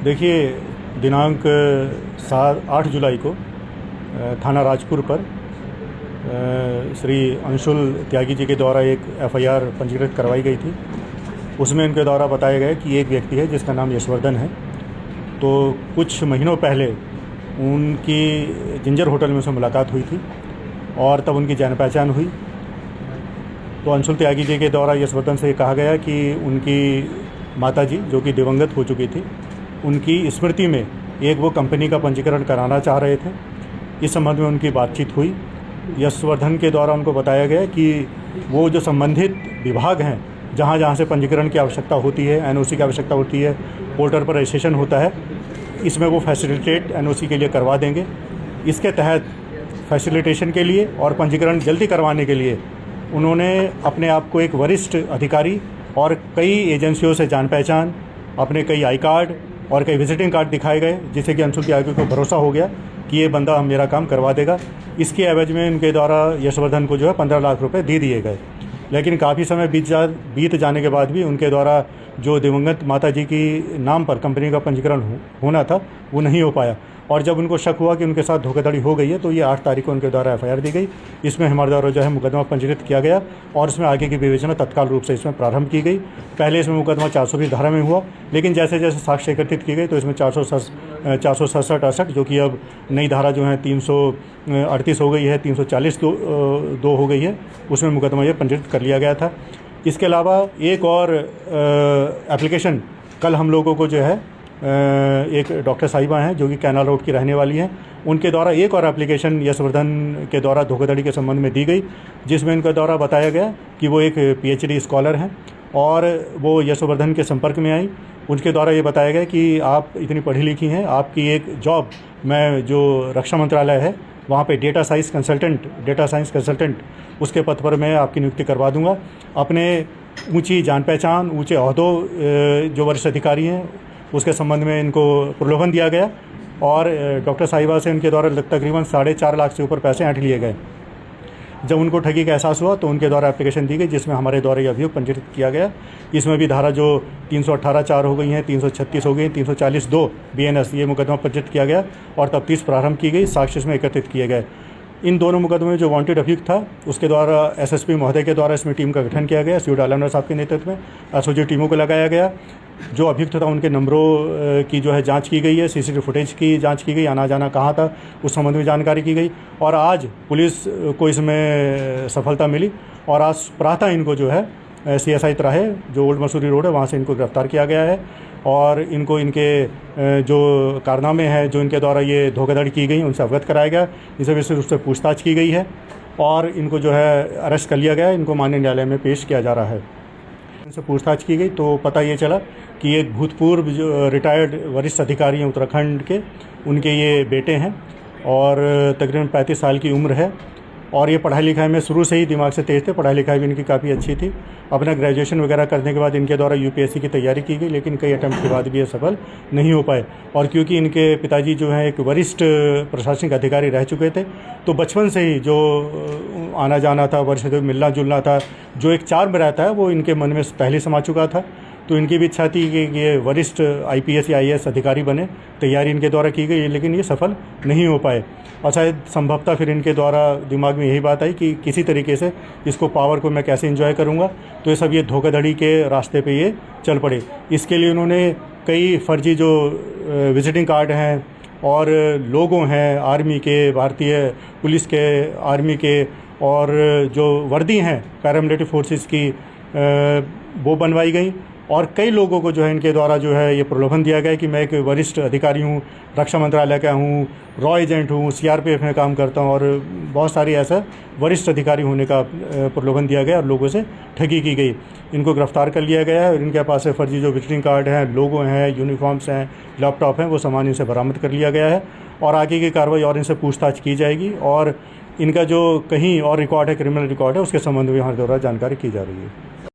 देखिए, दिनांक 8 जुलाई को थाना राजपुर पर श्री अंशुल त्यागी जी के द्वारा एक एफआईआर पंजीकृत करवाई गई थी। उसमें इनके द्वारा बताया गया कि एक व्यक्ति है जिसका नाम यशवर्धन है। तो कुछ महीनों पहले उनकी जिंजर होटल में उससे मुलाकात हुई थी और तब उनकी जान पहचान हुई। तो अंशुल त्यागी जी के द्वारा यशवर्धन से कहा गया कि उनकी माताजी, जो कि दिवंगत हो चुकी थी, उनकी स्मृति में एक वो कंपनी का पंजीकरण कराना चाह रहे थे। इस संबंध में उनकी बातचीत हुई। यशवर्धन के द्वारा उनको बताया गया कि वो जो संबंधित विभाग हैं, जहाँ जहाँ से पंजीकरण की आवश्यकता होती है, एनओसी की आवश्यकता होती है, पोर्टल पर रजिस्ट्रेशन होता है, इसमें वो फैसिलिटेट एनओसी के लिए करवा देंगे। इसके तहत फैसिलिटेशन के लिए और पंजीकरण जल्दी करवाने के लिए उन्होंने अपने आप को एक वरिष्ठ अधिकारी और कई एजेंसियों से जान पहचान, अपने कई आई कार्ड और कई विजिटिंग कार्ड दिखाए गए, जिससे कि अंशुल त्यागी को भरोसा हो गया कि ये बंदा मेरा काम करवा देगा। इसके एवज में उनके द्वारा यशवर्धन को जो है 15 लाख रुपए दे दिए गए। लेकिन काफ़ी समय बीत जाने के बाद भी उनके द्वारा जो दिवंगत माता जी की नाम पर कंपनी का पंजीकरण होना था वो नहीं हो पाया। और जब उनको शक हुआ कि उनके साथ धोखाधड़ी हो गई है, तो ये 8 तारीख को उनके द्वारा एफआईआर दी गई। इसमें हमारे द्वारा जो है मुकदमा पंजीकृत किया गया और इसमें आगे की विवेचना तत्काल रूप से इसमें प्रारंभ की गई। पहले इसमें मुकदमा 420 धारा में हुआ, लेकिन जैसे जैसे साक्ष्य एकत्रित की गई तो इसमें 467-68 जो कि अब नई धारा जो है 338 हो गई है, 340 दो हो गई है, उसमें मुकदमा ये पंजीकृत कर लिया गया था। इसके अलावा एक और एप्लीकेशन कल हम लोगों को जो है एक डॉक्टर साहिबा हैं जो कि कैनाल रोड की रहने वाली हैं, उनके द्वारा एक और एप्लीकेशन यशवर्धन के द्वारा धोखाधड़ी के संबंध में दी गई, जिसमें इनके द्वारा बताया गया कि वो एक पीएचडी स्कॉलर हैं और वो यशवर्धन के संपर्क में आई। उनके द्वारा ये बताया गया कि आप इतनी पढ़ी लिखी हैं, आपकी एक जॉब मैं जो रक्षा मंत्रालय है वहाँ पे डेटा साइंस कंसल्टेंट उसके पद पर मैं आपकी नियुक्ति करवा दूँगा। अपने ऊँची जान पहचान, ऊँचे ओहदों जो वरिष्ठ अधिकारी हैं उसके संबंध में इनको प्रलोभन दिया गया और डॉक्टर साहिबा से उनके द्वारा तकरीबन 4.5 लाख से ऊपर पैसे ऐंठ लिए गए। जब उनको ठगी का एहसास हुआ तो उनके द्वारा एप्लीकेशन दी गई, जिसमें हमारे द्वारा ये अभियोग पंजीकृत किया गया। इसमें भी धारा जो 318(4) हो गई हैं, 336 हो गई, 340(2) BNS ये मुकदमा पंजीकृत किया गया और तफ्तीश प्रारंभ की गई, साक्ष्य इसमें एकत्रित किए गए। इन दोनों मुकदमे में जो वांटेड अभियुक्त था उसके द्वारा एसएसपी महोदय के द्वारा इसमें टीम का गठन किया गया। सीओ डालनर साहब के नेतृत्व में एसओजी टीमों को लगाया गया। जो अभियुक्त था उनके नंबरों की जो है जांच की गई है, सीसीटीवी फुटेज की जांच की गई, आना जाना कहाँ था उस संबंध में जानकारी की गई और आज पुलिस को इसमें सफलता मिली और आज प्रातः इनको जो है CSI तिराहे जो ओल्ड मसूरी रोड है वहाँ से इनको गिरफ्तार किया गया है और इनको इनके जो कारनामे हैं, जो इनके द्वारा ये धोखाधड़ी की गई, उनसे अवगत कराया गया। इनसे विशेष रूप से पूछताछ की गई है और इनको जो है अरेस्ट कर लिया गया है। इनको माननीय न्यायालय में पेश किया जा रहा है। इनसे पूछताछ की गई तो पता ये चला कि एक भूतपूर्व जो रिटायर्ड वरिष्ठ अधिकारी हैं उत्तराखंड के, उनके ये बेटे हैं और तकरीबन 35 साल की उम्र है और ये पढ़ाई लिखाई में शुरू से ही दिमाग से तेज़ थे। पढ़ाई लिखाई भी इनकी काफ़ी अच्छी थी। अपना ग्रेजुएशन वगैरह करने के बाद इनके द्वारा यूपीएससी की तैयारी की गई, लेकिन कई अटेम्प्ट के बाद भी ये सफल नहीं हो पाए। और क्योंकि इनके पिताजी जो हैं एक वरिष्ठ प्रशासनिक अधिकारी रह चुके थे, तो बचपन से ही जो आना जाना था, वर्ष से मिलना जुलना था, जो एक चार्म रहता है वो इनके मन में पहले समा चुका था। तो इनकी भी इच्छा थी कि ये वरिष्ठ IPS या IAS अधिकारी बने। तैयारी इनके द्वारा की गई, लेकिन ये सफल नहीं हो पाए और शायद संभवतः फिर इनके द्वारा दिमाग में यही बात आई कि किसी तरीके से इसको पावर को मैं कैसे एंजॉय करूंगा। तो ये सब ये धोखाधड़ी के रास्ते पे ये चल पड़े। इसके लिए उन्होंने कई फर्जी जो विजिटिंग कार्ड हैं और लोगों हैं आर्मी के, भारतीय पुलिस के, आर्मी के और जो वर्दी हैं पैरामिलिट्री फोर्सेस की वो बनवाई गई और कई लोगों को जो है इनके द्वारा जो है ये प्रलोभन दिया गया कि मैं एक वरिष्ठ अधिकारी हूँ, रक्षा मंत्रालय का हूँ, रॉ एजेंट हूँ, CRPF में काम करता हूँ और बहुत सारी ऐसा वरिष्ठ अधिकारी होने का प्रलोभन दिया गया और लोगों से ठगी की गई। इनको गिरफ्तार कर लिया गया है और इनके पास से फर्जी जो विजिटिंग कार्ड हैं, लोगो हैं, यूनिफॉर्म्स हैं, लैपटॉप हैं, वो सामान इनसे बरामद कर लिया गया है और आगे की कार्रवाई और इनसे पूछताछ की जाएगी और इनका जो कहीं और रिकॉर्ड है, क्रिमिनल रिकॉर्ड है, उसके संबंध में हमारे द्वारा जानकारी की जा रही है।